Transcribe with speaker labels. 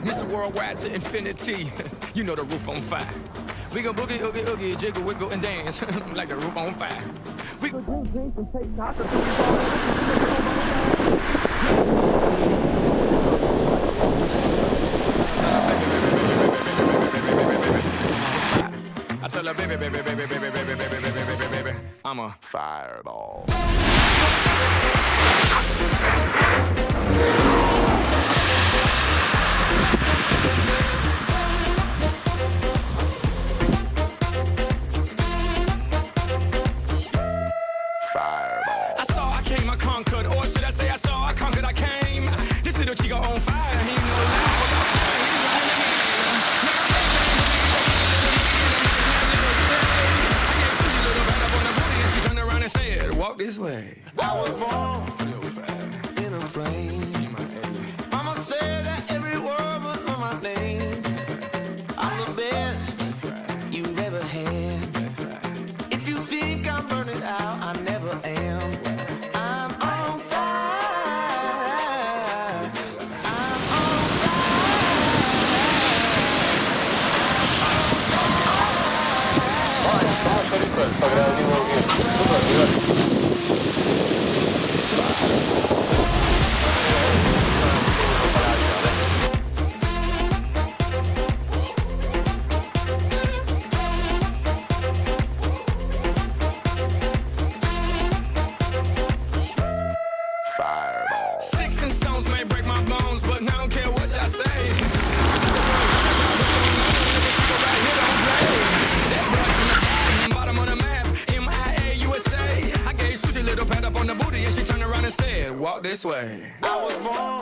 Speaker 1: Mr. Worldwide to infinity. You know the roof on fire. We gon' boogie, oogie, oogie, jiggle, wiggle, and dance like the roof on fire. We gon' drink, drink, and take shots until we fall. I tell her, baby, baby, baby, baby, baby, baby, baby, baby, baby, baby, I'm a fireball. I saw, I came, I conquered, or should I say I saw, I conquered, I came. This little chico on fire, he ain't no lie. I gave Susie a little pat up on the booty and she turned around and said, walk this way.
Speaker 2: I was born in a plane. Mama said that every word was on my name. I'm the best you've ever had. If you think I'm burning out, I never am. I'm on fire. I'm on
Speaker 1: Sticks and stones may break my bones, but I don't care what y'all say. That boy's from the bottom of the map, MIA, USA. I gave Susie a little pat up on the booty and she turned around and said, walk this way.
Speaker 2: I was born